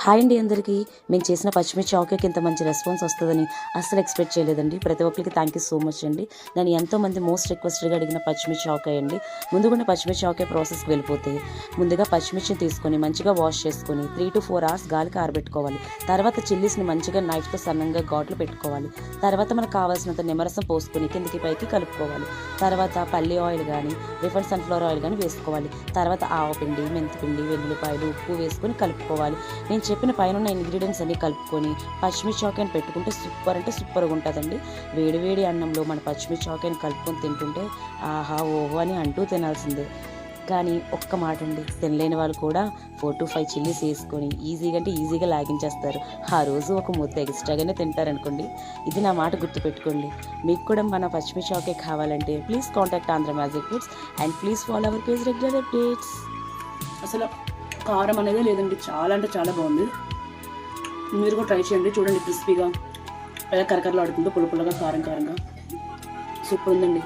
Hi అండి అందరికీ. మేము చేసిన పచ్చిమిర్చి ఆవకాయకి ఇంత మంచి రెస్పాన్స్ వస్తుందని అస్సలు ఎక్స్పెక్ట్ చేయలేదండి. ప్రతి ఒక్కరికి థ్యాంక్ యూ సో మచ్ అండి. నేను ఎంతోమంది మోస్ట్ రిక్వెస్టెడ్గా అడిగిన పచ్చిమిర్చి ఆవకాయ అండి. ముందుగా పచ్చిమిర్చి ఆవకాయ ప్రాసెస్కి వెళ్ళిపోతే ముందుగా పచ్చిమిర్చిని తీసుకొని మంచిగా వాష్ చేసుకొని 3 to 4 hours గాలికి ఆరబెట్టుకోవాలి. తర్వాత చిల్లీస్ని మంచిగా నైఫ్తో సన్నంగా ఘాట్లు పెట్టుకోవాలి. తర్వాత మనకు కావాల్సినంత నిమ్మరసం పోసుకొని కిందకి పైకి కలుపుకోవాలి. తర్వాత పల్లి ఆయిల్ కానీ రిఫైండ్ సన్ఫ్లవర్ ఆయిల్ కానీ వేసుకోవాలి. తర్వాత ఆవపిండి, మెంతిపిండి, వెల్లుల్లిపాయలు, ఉప్పు వేసుకొని కలుపుకోవాలి. నేను చెప్పిన పైన ఉన్న ఇంగ్రీడియంట్స్ అన్ని కలుపుకొని పచ్చిమిర్చి ఆవకాయని పెట్టుకుంటే సూపర్ అంటే సూపర్గా ఉంటుందండి. వేడి అన్నంలో మన పచ్చిమిర్చి ఆవకాయని కలుపుకొని తింటుంటే ఆహా ఓహో అని అంటూ తినాల్సిందే. కానీ ఒక్క మాట అండి, తినలేని వాళ్ళు కూడా 4 to 5 చిల్లీస్ వేసుకొని ఈజీగా లాగించేస్తారు. ఆ రోజు ఒక ముద్ద ఎక్స్ట్రాగానే తింటారనుకోండి. ఇది నా మాట గుర్తుపెట్టుకోండి. మీకు కూడా మన పచ్చిమిర్చి ఆవకాయ కావాలంటే please contact Andhra magic foods and please follow our page regular updates. అసలు కారం అనేది లేదండి, చాలా అంటే చాలా బాగుంది. మీరు కూడా ట్రై చేయండి. చూడండి, క్రిస్పీగా కరకరలాడుతుందో పుల్ల పుల్లగా కారంగా సూపర్ ఉందండి.